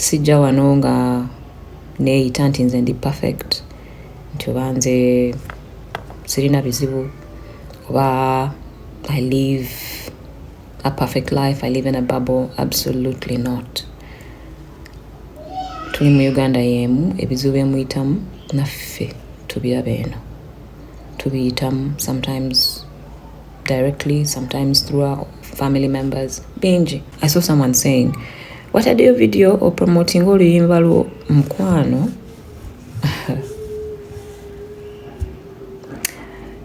sijja wano nga neeyita nti nze ndi perfect nti oba nze sirina bizibu oba I live a perfect life, I live in a bubble. Absolutely not. Tuli mu Uganda yemu ebizibu emuyitamu naffe tubiraba eno tubiyitamu, sometimes directly, sometimes through our family members. Bingi. I saw someone saying, what I do a video or promoting oluyimba lwo Mukwano.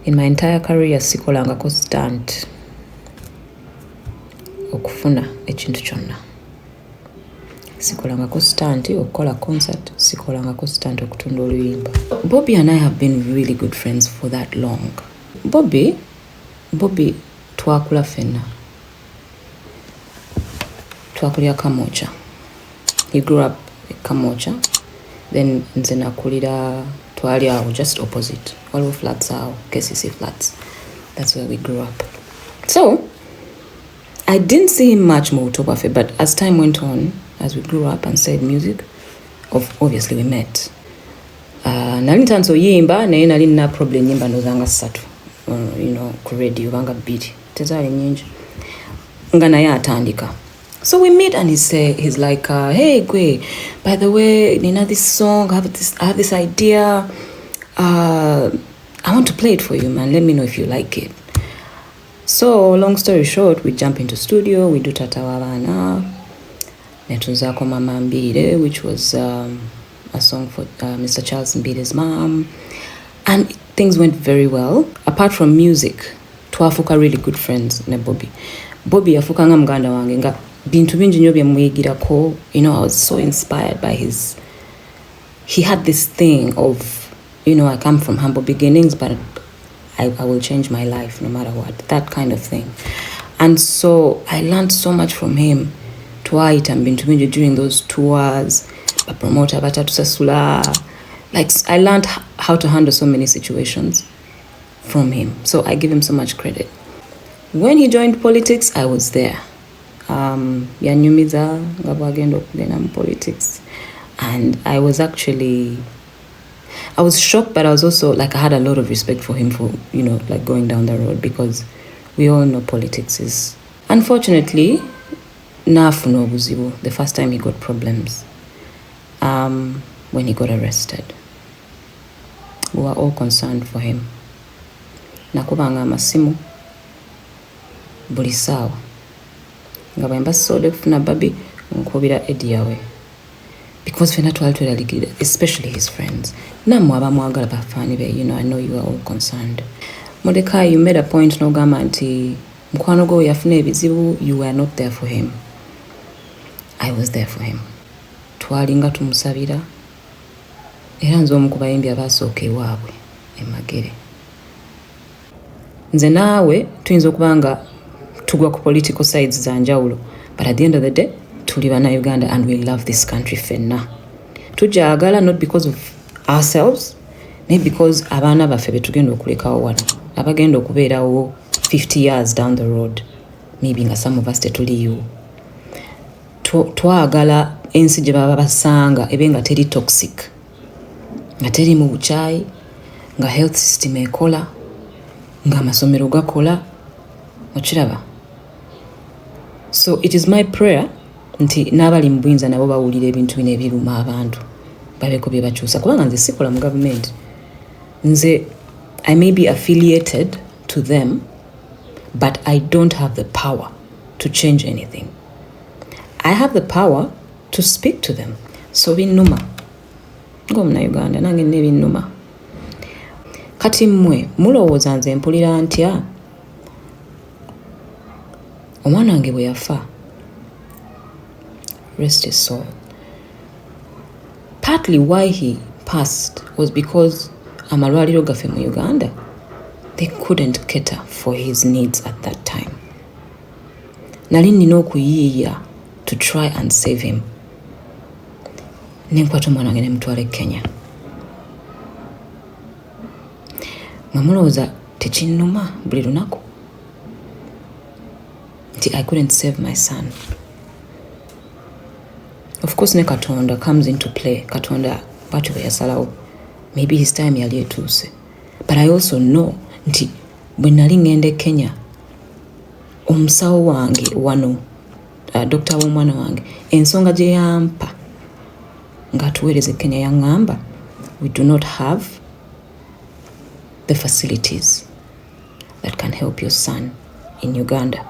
In my entire career sikolangako stunt okufuna ekintu kyonna. Sikolangako stunt okukola concert, sikolangako stunt okutunda oluyimba. Bobi and I have been really good friends for that long. Bobi twakula fenna. Twakulira Kamocha. He grew up in Kamocha. Then nze nakulira twali awo just opposite. All of flats awo, KCC flats. That's where we grew up. So, I didn't see him much more Tobafe, but as time went on, as we grew up and started music, obviously we met. Nali ntanso yimba naye nali na problem yimba nozanga ssatu. Ku radio banga beat. Tezali nyingi. Nga naye atandika. So we meet and he's like, hey Gwe, by the way, Nina, this song, I have this idea. I want to play it for you, man. Let me know if you like it. So long story short, we jump into studio, we do Tatawabana, Netunzako Mama Mbide, which was a song for Mr. Charles Mbide's mom. And things went very well. Apart from music, twafuka really good friends na Bobi. Bobi yafukanga muganda wange nga bintu bingi nnyo bye mwegirako. I was so inspired by he had this thing of, I come from humble beginnings, but I will change my life no matter what, that kind of thing. And so I learned so much from him. Twaita bintu bingi during those tours, promoter batatu sasula. Like, I learned how to handle so many situations from him. So I give him so much credit. When he joined politics, I was there. Yanyumiza ngabagendo kugenda mu politics. And I was shocked, but I was also I had a lot of respect for him for, going down the road, because we all know politics is, unfortunately, nafuna obuzibu. The first time he got problems, when he got arrested. We were all concerned for him. Nakubanga amasimu buli sawa. Nga bwemba sole kufuna babi nkubira ediyawe. Because fena twali especially his friends. Namwe abamwagala bafani be, I know you are all concerned. Mordecai, you made a point n'ogamba nti mukwano gwo yafuna ebizibu, you were not there for him. I was there for him. Twalinga tumusabira. Era nze omu ku bayimbi abasooka ewaabwe Magere. Nze naawe tuyinza okuba nga tugwa ku political sides za njawulo, but at the end of the day tuli bana Uganda and we love this country fenna. Tujagala not because of ourselves, maybe because abaana baffe betugenda okulekawo wano abagenda okubeerawo 50 years down the road, maybe nga some of us tetuliyo. Twagala ensi gye baba basanga ebe nga teri toxic, nga teri mu bukyayi, nga health system ekola, nga amasomero gakola. Okiraba? So it is my prayer nti n'abali mu buyinza nabo bawulira ebintu bino ebiruma abantu babeko bye bakyusa, kubanga nze sikola mu government. Nze I may be affiliated to them, but I don't have the power to change anything. I have the power to speak to them. So binnuma ng'omuna Uganda nange ne binnuma. Kati mmwe mulowooza nze mpulira ntya omwana wange bwe yafa, rest his soul. Partly why he passed was because Malwaliro gaffe mu Uganda, they couldn't cater for his needs at that time. Nali nina okuyiiya to try and save him. Nenkwata omwana wange ne mutwala Kenya. Mamulowooza tekinnuma buli lunaku nti I couldn't save my son. Of course ne Katonda comes into play. Katonda batu yasalawo. Maybe his time yali etuuse. But I also know nti bwe nali ngende Kenya omusawo wange wano Dr. Omwana wange ensonga gye yampa ng'atuweereze Kenya yangamba we do not have the facilities that can help your son in Uganda.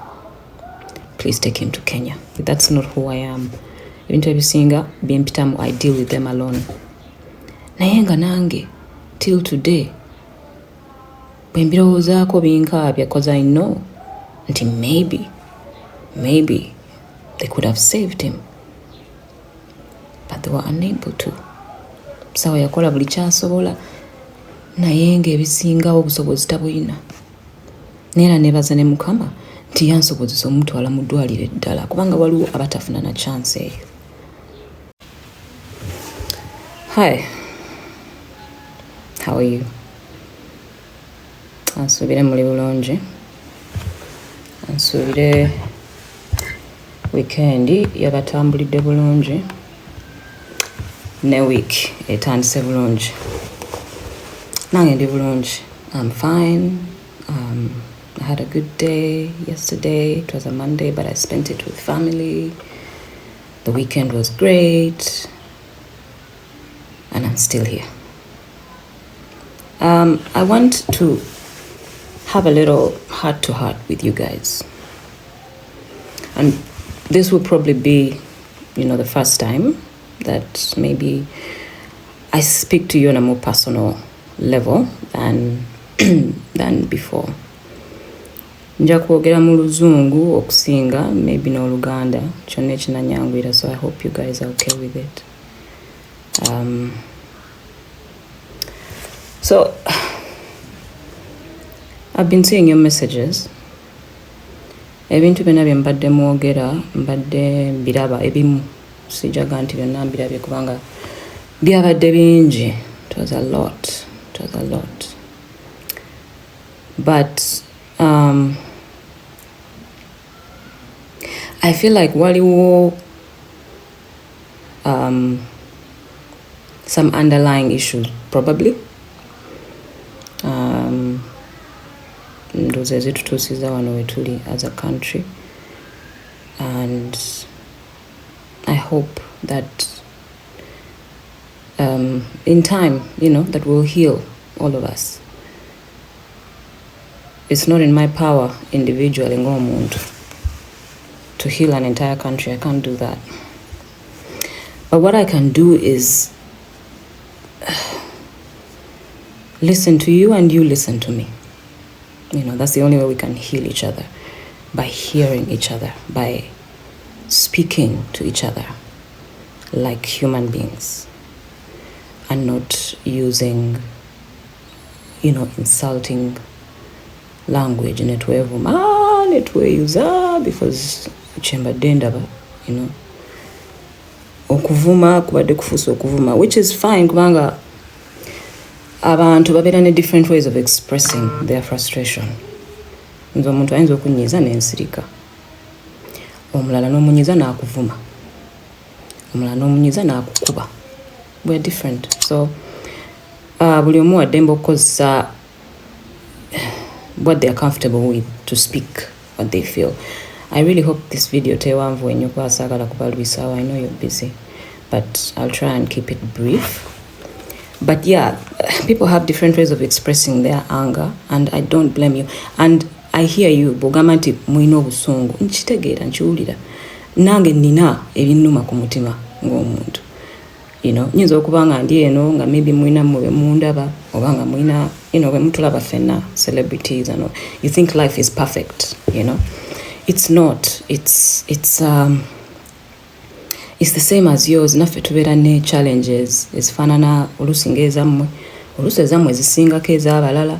Please take him to Kenya. But that's not who I am. Ebintu ebisinga bimpitamu, I deal with them alone. Naye nga nange till today bwe mbirowoozaako binkabya because I know nti maybe they could have saved him, but they were unable to. Sawa yakola buli kyasobola naye ng'ebisingawo obusobozi tabulina. Neera nebaza ne Mukama nti yansobozesa omutwala mu ddwaliro eddala kubanga waliwo abatafuna na chance eyo. Hi, how are you? Ansuubire muli bulungi. Ansuubire weekendi yabatambulidde bulungi ne week etandise bulungi. Nange ndi bulungi. I'm fine. I had a good day yesterday. It was a Monday, but I spent it with family. The weekend was great. And I'm still here. I want to have a little heart-to-heart with you guys. And this will probably be, the first time that maybe I speak to you on a more personal level than before. Nja kwogera mu Luzungu okusinga, maybe n'Oluganda, kyonna ekinanyangwira, so I hope you guys are okay with it. So, I've been seeing your messages. Ebintu byonna bye mbadde mwogera, mbadde mbiraba ebimu. Sijaga nti byonna mbirabye kubanga byabadde bingi. It was a lot. But I feel like waliwo some underlying issues, probably. Ndoze zitutusiza wano wetuli as a country, and I hope that in time, that will heal all of us. It's not in my power individually to heal an entire country. I can't do that. But what I can do is listen to you and you listen to me. That's the only way we can heal each other, by hearing each other, by speaking to each other like human beings and not using, insulting language because okuvuma kubadde kufuusa okuvuma, which is fine kubanga abantu babeera ne different ways of expressing their frustration. Nze omuntu ayinza okunyiiza n'ensirika, omulala n'omunyiiza n'akuvuma, omulala n'omunyiiza n'akukuba. We're different. So buli omu wa ddembe okukozesa what they are comfortable with to speak what they feel. I really hope this video tewanvu ennyo kuba saagala kubalwisaawo. I know you're busy, but I'll try and keep it brief. But yeah, people have different ways of expressing their anger, and I don't blame you. And I hear you, bw'ogamba nti mulina obusungu. Nkitegeera, nkiwulira. Nange nina ebinnuma ku mutima ng'omuntu. Nyinza okuba nga ndi eno nga maybe mulina mube mundaba, oba nga mulina, bwe mutulaba ffenna, celebrities and all. You think life is perfect, It's not. It's the same as yours. Naffe tubeera ne challenges ezifaanana oluusi ng'ezammwe, oluusi ezammwe zisingako ez'abalala,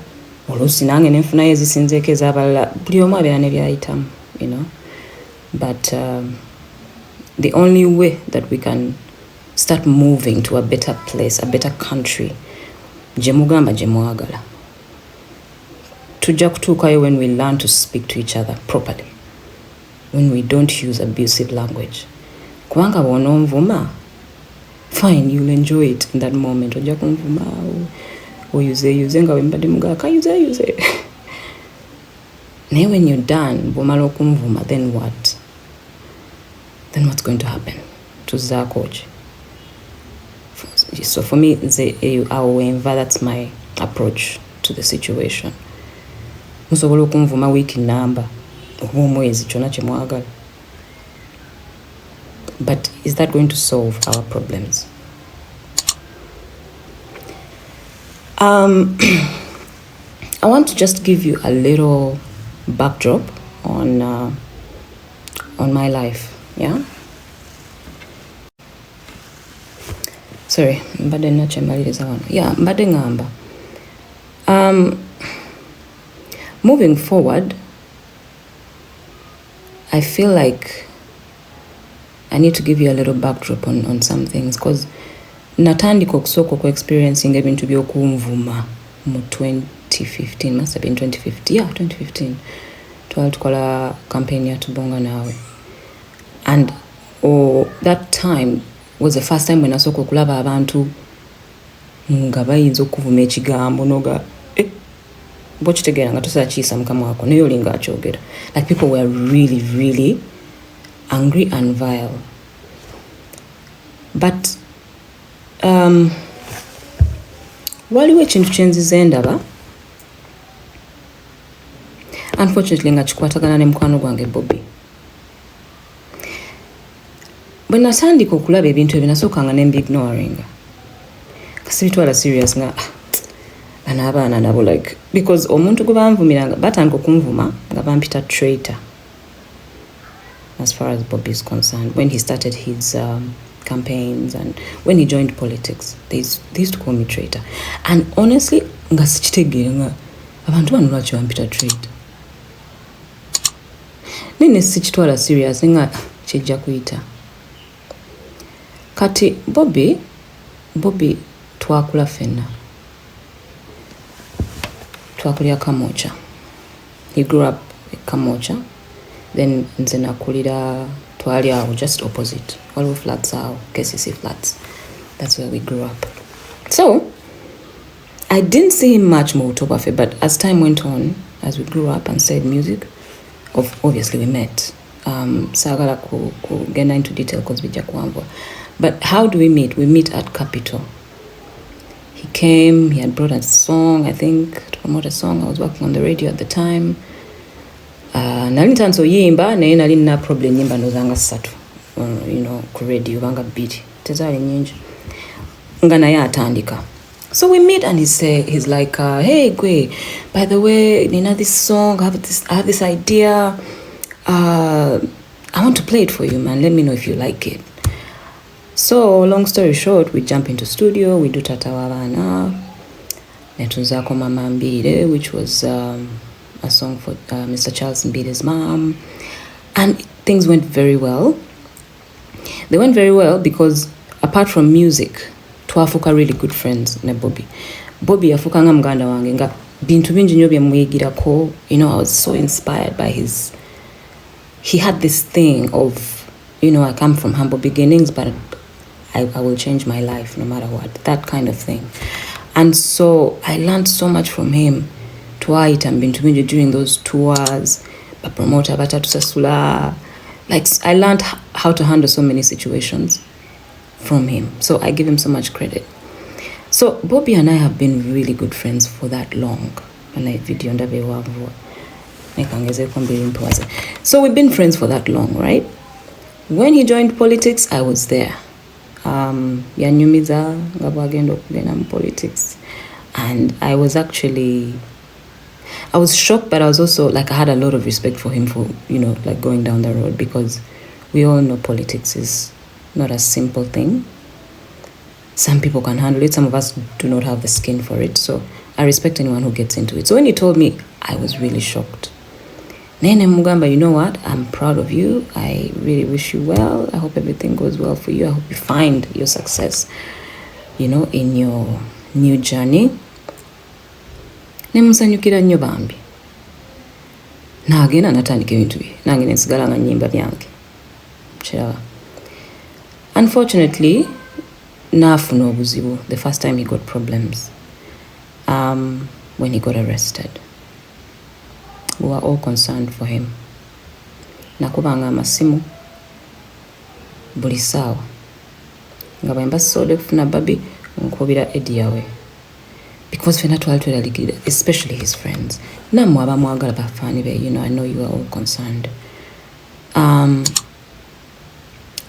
oluusi nange nenfunayo ezisinzeeko ez'abalala. Buli omu abeera ne byayitamu, But the only way that we can start moving to a better place, a better country, gye mugamba gye mwagala, tujja kutuukayo when we learn to speak to each other properly, when we don't use abusive language. kubanga bw'onomvuma fine, you'll enjoy it in that moment. Ojja kunvuma oyuze nga wembadde mugaka yuze. Naye when you're done, bw'omala okunvuma, then what? Then what's going to happen? Tuzaako ki? So for me, that's my approach to the situation. Musobola okunvuma week number oba omwezi kyonna kye mwagala. But is that going to solve our problems? I want to just give you a little backdrop on my life. Yeah. Sorry, mbadde nakyembaliriza wano. Yeah, mbadde ngamba. Moving forward, I feel like I need to give you a little backdrop on some things, because natandika okusooka experiencing ebintu by'okunvuma mu 2015, must have been 2015. Yeah, 2015. Twali tukola campaign ya Tubonga Nawe. And that time was the first time when nasooka okulaba abantu nga bayinza okuvuma ekigambo noga bw'okitegeera nga tosakiisa mukama wako naye olinga akyogera. Like people were really, really angry and vile. But waliwo ekintu kyenzize ndaba, unfortunately nga kikwatagana ne mukwano gwange Bobi. Bwe natandika okulaba ebintu ebyo nasookanga ne ignoring. Kasibitwala serious nga abaana nabo, like, because omuntu gwe banvumiranga batandika okunvuma nga bampita traitor. As far as Bobi is concerned, when he started his campaigns and when he joined politics, they used to call me traitor. And honestly, nga sikitegeera nga abantu bano lwaki bampita traitor. Nene sikitwala serious nga kijja kuyita. Kati Bobi twakula fenna. Twakulira Kamocha. He grew up in Kamocha. Then nze nakulira twali awo just opposite. Waliwo flats awo, KCC flats. That's where we grew up. So, I didn't see him much more Tobafe, but as time went on, as we grew up and studied music, obviously we met. Sagala kugenda into detail because bijja kuwambwa. But how do we meet? We meet at Capitol. He came, he had brought a song, I think, to promote a song. I was working on the radio at the time. Nali ntanso yimba naye nali nina problem nyimba ndozanga 3 ku radio banga beat tezaali nyingi nga naye atandika. So we meet and he's like hey Gwe, by the way, nina this song, I have this idea, I want to play it for you, man, let me know if you like it. So long story short, we jump into studio, we do Tata Wabana netunzako Mama Mbire, which was a song for Mr. Charles Mbide's mom, and things went very well. They went very well because apart from music, twafuka really good friends ne Bobi. Bobi yafuka nga muganda wange nga bintu bingi nnyo byemuyigirako. I was so inspired by he had this thing of, I come from humble beginnings, but I will change my life no matter what, that kind of thing. And so I learned so much from him. Twaita mbintu bingi during those tours, bapromota batatusasula. Like, I learned how to handle so many situations from him. So I give him so much credit. So Bobi and I have been really good friends for that long. So we've been friends for that long, right? When he joined politics, I was there. Yanyumiza ngabagendo kugenda mu politics. And I was shocked, but I was also like, I had a lot of respect for him for, like going down the road, because we all know politics is not a simple thing. Some people can handle it. Some of us do not have the skin for it. So I respect anyone who gets into it. So when he told me, I was really shocked. Nene Mugamba, you know what? I'm proud of you. I really wish you well. I hope everything goes well for you. I hope you find your success, in your new journey. Nemusanyukira nnyo bambi. Naagenda natandika ebintu bye. Nange nensigala nga nnyimba byange. Kiraba. Unfortunately, nafuna obuzibu the first time he got problems. When he got arrested. We were all concerned for him. Nakubanga amasimu buli saawa nga bwe mbasobola okufuna Babi nkubira Eddie yawe because fena twali tweralikirira, especially his friends. Nammwe abamwagala bafaani be, I know you are all concerned.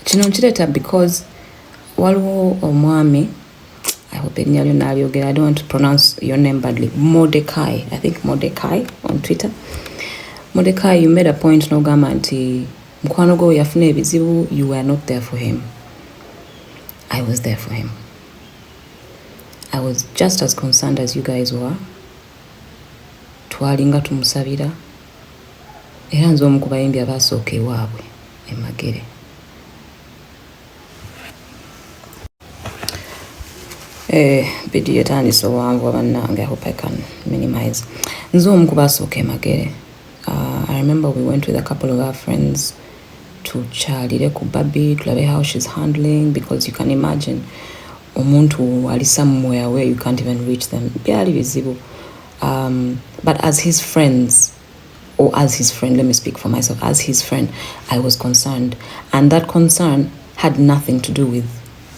Kino nkireta because waliwo omwami, I hope I don't want to pronounce your name badly. Mordecai. I think Mordecai on Twitter. Mordecai, you made a point no gamanti. Mukwano go yafune ebizibu, you were not there for him. I was there for him. I was just as concerned as you guys were. Twalinga tumusabira. Era nze omu ku bayimbi abasooka ewaabwe emagere. Video etandise owanvu abannange. I hope I can minimize. Nze omu ku basooka emagere. I remember we went with a couple of our friends to Charlie ku Babi, tulabe how she's handling, because you can imagine omuntu ali somewhere where you can't even reach them. Byali bizibu. But as his friends, or as his friend, let me speak for myself, as his friend, I was concerned. And that concern had nothing to do with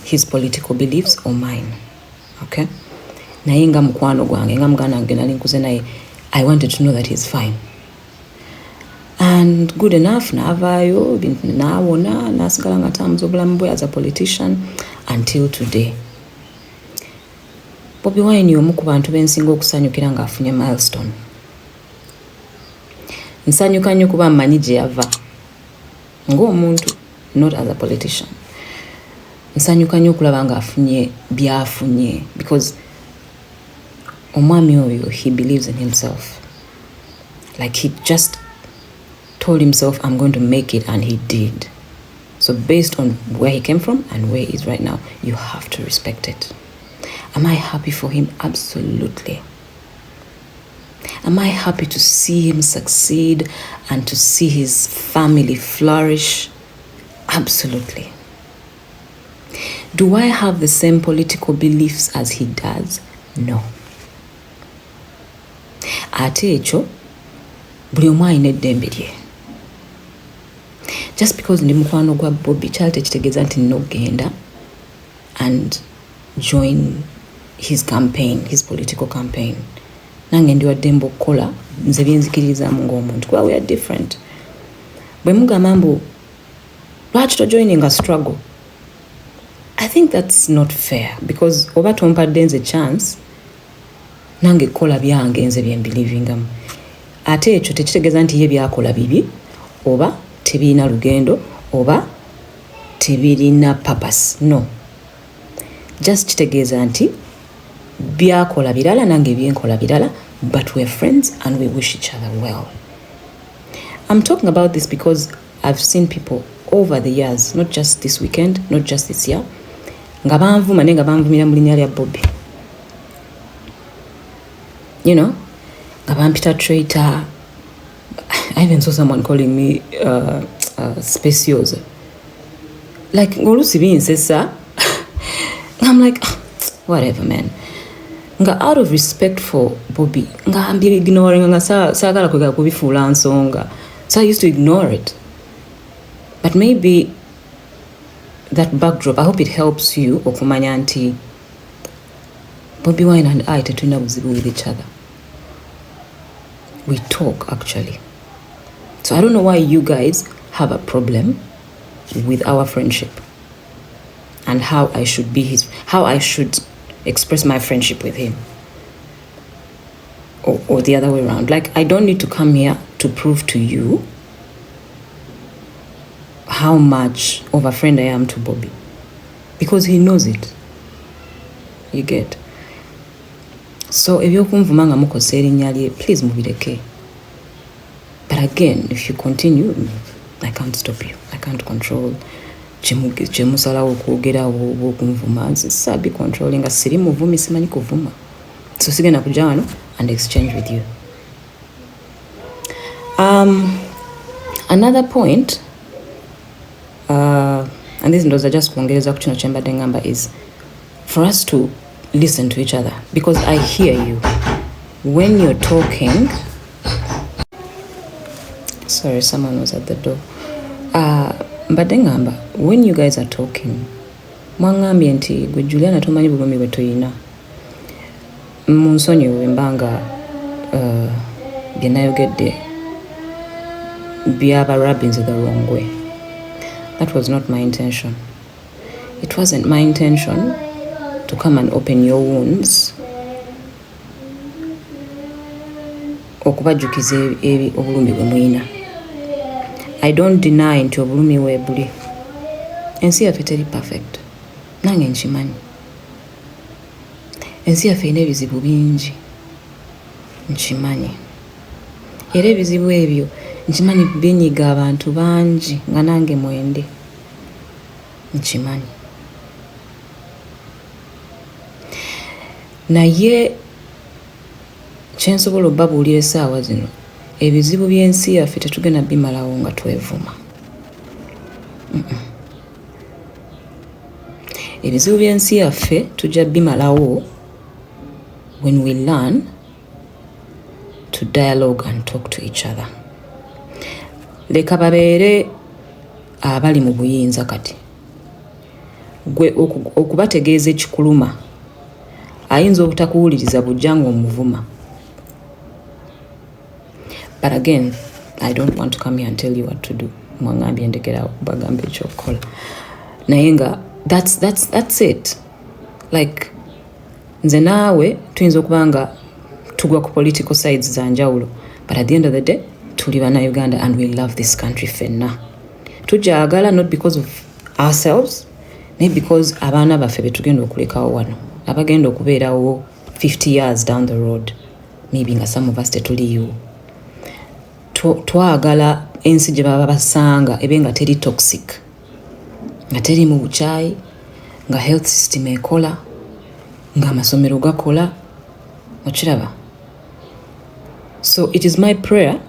his political beliefs or mine. Okay? Naye nga mukwano gwange, nga muganda wange nali nkuze naye, I wanted to know that he's fine. And good enough, navaayo, nawona, nasigala nga tambuza obulamu bwe as a politician until today. Bobi Wine omu ku bantu bensinga okusanyukira nga afunye milestone. Nsanyuka nnyo kuba mmanyi gye yava ng'omuntu, not as a politician. Nsanyuka nnyo okulaba nga afunye byafunye, because omwami oyo, he believes in himself. Like he just told himself, I'm going to make it, and he did. So based on where he came from and where he is right now, you have to respect it. Am I happy for him? Absolutely. Am I happy to see him succeed and to see his family flourish? Absolutely. Do I have the same political beliefs as he does? No. Ate ekyo buli omu alina eddembe lye. Just because ndi mukwano gwa Bobi kyali tekitegeeza nti nina okugenda and join his campaign, his political campaign. Nange ndi waddembe okukola nze byenzikiririzaamu ng'omuntu kuba we are different. Bwe mugamba mbu lwaki tojoining a struggle, I think that's not fair, because oba tompadde nze chance nange kola byange nze byembelievingamu. Ate ekyo tekitegeeza nti ye byakola bibi oba tebirina lugendo oba tebirina purpose. No. Just kitegeeza nti byakola birala nange byenkola birala, but we're friends and we wish each other well. I'm talking about this because I've seen people over the years, not just this weekend, not just this year, nga banvuma ne nga banvumira mu linnya lya Bobi. You know, nga bampita traitor. I even saw someone calling me speciosa. Like, ngolusi binsesa. I'm like, whatever, man. Nga out of respect for Bobi, nga ambi ignoring nga sagala kwega kubifuula nsonga. So I used to ignore it. But maybe that backdrop, I hope it helps you okumanya nti Bobi Wine and I tetulina buzibu with each other. We talk, actually. So I don't know why you guys have a problem with our friendship and how I should express my friendship with him, or the other way around. Like, I don't need to come here to prove to you how much of a friend I am to Bobi, because he knows it. You get? So if you're kumvumanga mukosera erinnya lye, please mubireke. But again, if you continue, I can't stop you. I can't control. Chemusalawo okwogerawo okunvuma. Nzisa be controlling. Nga siri muvumi simanyi kuvuma. So sigenda kujja wano and exchange with you. Another point, and this ndoza just kuongereza ku kino kyembadde ngamba is for us to listen to each other, because I hear you when you're talking. Sorry, someone was at the door. Mbadde ngamba when you guys are talking, mwangambye nti gwe Juliana tomanyi bulumi bwe tuyina. Munsonyiwe mbanga bye nayogedde byaba rabbins the wrong way. That was not my intention. It wasn't my intention to come and open your wounds, okubajjukiza obulumi bwe muyina. I don't deny nti obulumi weebuli. Ensi yaffe teri perfect. Nange nkimanyi. Ensi yaffe erina ebizibu bingi. Nkimanyi. Era ebizibu ebyo nkimanyi binyiga abantu bangi nga nange mwende. Nkimanyi. Naye kyensobola obbabuulira essaawa zino, ebizibu by'ensi yaffe tetugenda bimalawo nga twevuma. Ebizibu by'ensi yaffe tujja bimalawo when we learn to dialogue and talk to each other. Leka babeere abali mu buyinza kati. Gwe okubategeeza ekikuluma ayinza obutakuwuliriza bujja ng'omuvuma. But again, I don't want to come here and tell you what to do. Mwangambye ndekera bagambe ekyokukola. Naye nga that's it. Like nze naawe tuyinza okuba nga tugwa ku political sides za njawulo, but at the end of the day tuli Bannayuganda and we love this country fenna. Tujaagala not because of ourselves, naye because abaana baffe betugenda okulekawo wano, abagenda okubeerawo 50 years down the road, maybe nga some of us tetuliyo. Twagala ensi gye baba basanga ebe nga teri toxic, nga teri mu bukyayi, nga health system ekola, nga amasomero gakola. Okiraba? So it is my prayer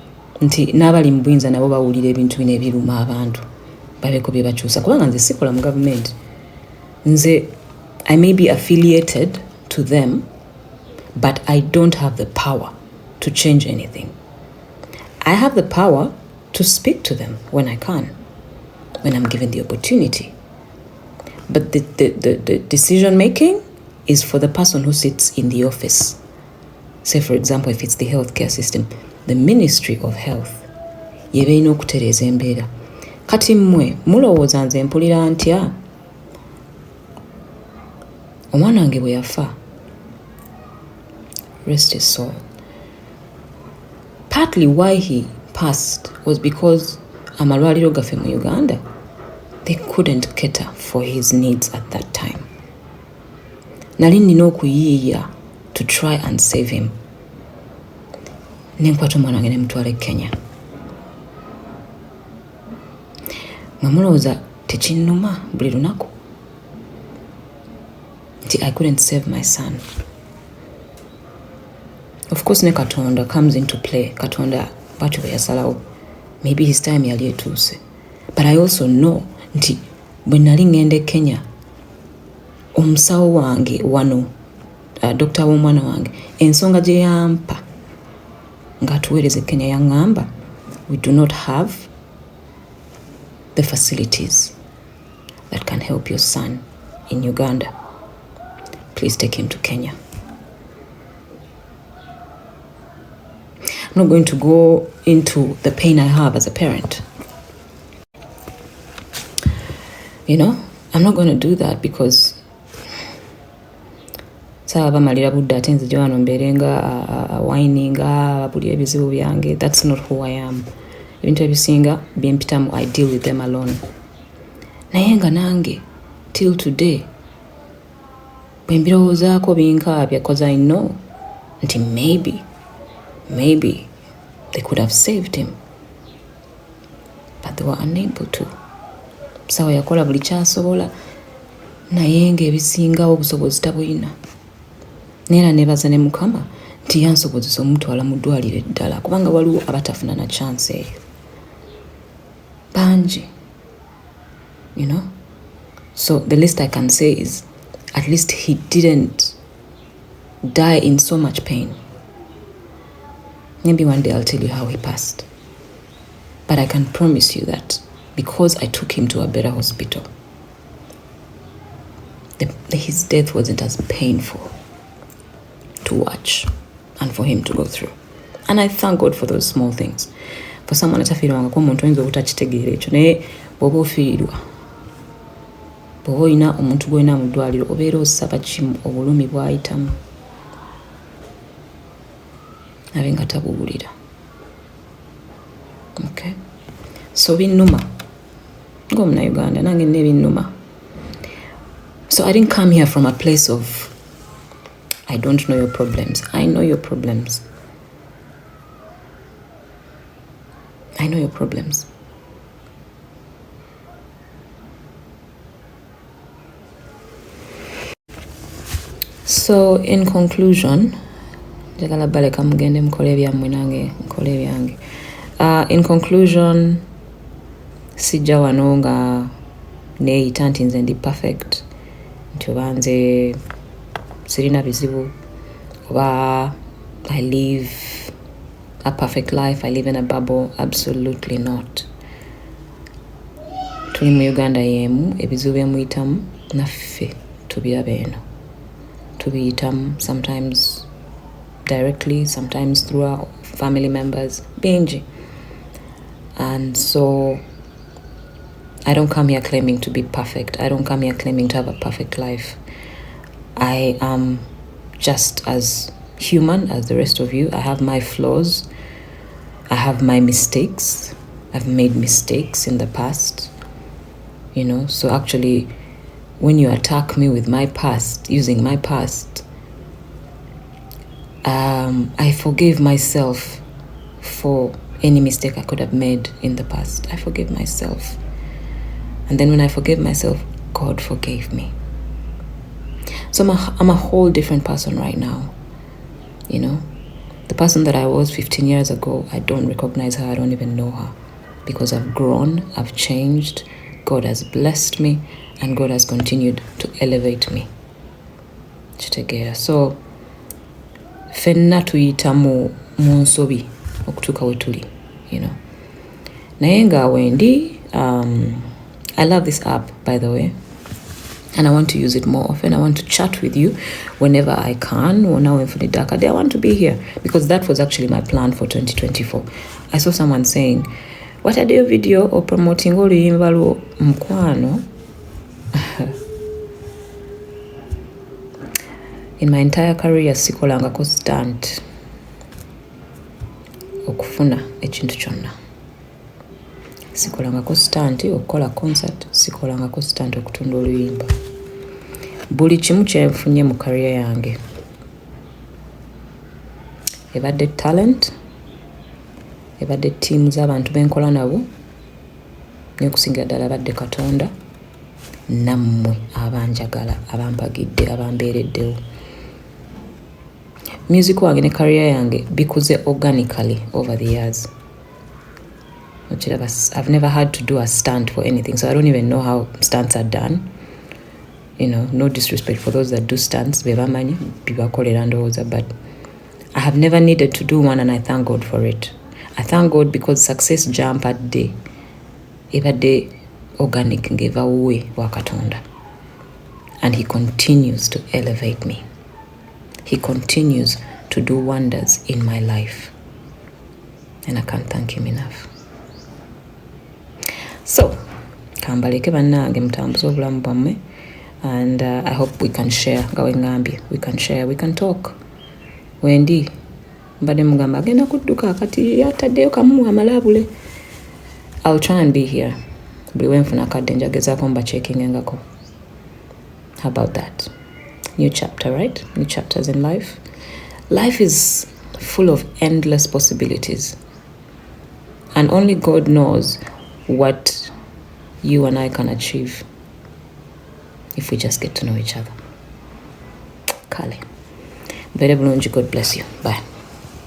nti n'abali mu buyinza nabo bawulira ebintu bino ebiruma abantu babeko bye bakyusa, kubanga nze sikola mu government. Nze I may be affiliated to them, but I don't have the power to change anything. I have the power to speak to them when I can, when I'm given the opportunity. But the decision making is for the person who sits in the office. Say, for example, if it's the healthcare system, the Ministry of Health. Yebeina okutereeza embeera. Kati mmwe mulowooza nze mpulira ntya? Omwana wange bwe yafa, rest his soul. Partly why he passed was because Malwaliro gaffe mu Uganda, they couldn't cater for his needs at that time. Nali nina okuyiiya to try and save him. Nenkwata omwana wange ne mutwala e Kenya. Mulowooza tekinnuma buli lunaku nti I couldn't save my son. Of course ne Katonda comes into play. Katonda bwatyo bwe yasalawo, maybe his time yali etuuse. But I also know nti bwe nali ngenda e Kenya, omusawo wange wano, Dr. Omwana wange, ensonga gye yampa ng'atuweereza e Kenya yaŋŋamba, we do not have the facilities that can help your son in Uganda. Please take him to Kenya. I'm not going to go into the pain I have as a parent. You know, I'm not going to do that because saaba malira budde ate nze Gawano mbeere nga whininga buli ebizibu byange. That's not who I am. Ebintu ebisinga byempitamu, I deal with them alone. Naye nga nange till today bwe mbirowoozaako binkaabya, because I know nti maybe they could have saved him, but they were unable to. Sawa yakola buli kyasobola, naye ng'ebisingawo obusobozi tabulina. Neera neebaza ne Mukama nti yansobozesa omutwala mu ddwaliro eddala, kubanga waliwo abatafuna na chance eyo bangi, you know. So the least I can say is at least he didn't die in so much pain. Maybe one day I'll tell you how he passed. But I can promise you that because I took him to a better hospital, his death wasn't as painful to watch and for him to go through. And I thank God for those small things. For someone atafiirwanga ko omuntu oyinza obutakitegeera ekyo naye bw'oba ofiirwa bw'oba olina omuntu gw'olina mu ddwaliro obeera osaba kimu obulumi bw'ayitamu abe nga tabuwulira. Okay? So binnuma ng'omunauganda nange nina ebinnuma. So I didn't come here from a place of I don't know your problems. I know your problems. I know your problems. So in conclusion, in conclusion, sijja wano nga neeyita nti nze ndi perfect nti oba nze sirina bizibu oba I live a perfect life, I live in a bubble. Absolutely not. Tuli mu Uganda yemu ebizibu byemuyitamu naffe tubiraba eno tubiyitamu, sometimes directly, sometimes through our family members bingi. And so I don't come here claiming to be perfect. I don't come here claiming to have a perfect life. I am just as human as the rest of you. I have my flaws. I have my mistakes. I've made mistakes in the past. So actually, when you attack me with my past, using my past, I forgive myself for any mistake I could have made in the past. I forgive myself. And then when I forgive myself, God forgave me. So I'm a whole different person right now. The person that I was 15 years ago, I don't recognize her. I don't even know her. Because I've grown, I've changed. God has blessed me. And God has continued to elevate me. So, fenna tuyita mu nsobi okutuuka we tuli, naye nga wendi, I love this app, by the way, and I want to use it more often. I want to chat with you whenever I can. Now in the dark day, I want to be here because that was actually my plan for 2024. I saw someone saying, what I do a video or promoting oluyimba lwo Mukwano. In my entire career, sikolangako stunt okufuna ekintu kyonna. Sikolangako stunt okukola concert, sikolangako stunt okutunda oluyimba. Buli kimu kyenfunye mu career yange ebadde talent, ebadde team z'abantu benkola nabo, n'okusingira ddala abadde Katonda, nammwe abanjagala, abampagidde, abambeereddewo. Music wange ne career yange bikuze organically over the years. I've never had to do a stunt for anything, so I don't even know how stunts are done. No disrespect for those that do stunts, but I have never needed to do one, and I thank God for it. I thank God because success jump at day, every day organic gave away wakatonda, and He continues to elevate me. He continues to do wonders in my life, and I can't thank Him enough. So, kambaleke bannange mutambuze obulamu bwammwe, and I hope we can share. Gawangambye, we can share, we can talk. Wendi mbadde mugamba agenda kudduka kati yataddeyo kamu amalabule. I'll try and be here. Buli wenfuna kadde njagezaako mbachecking engako. How about that? New chapter, right? New chapters in life. Life is full of endless possibilities. And only God knows what you and I can achieve if we just get to know each other. Kale. Very bulungi. God bless you. Bye.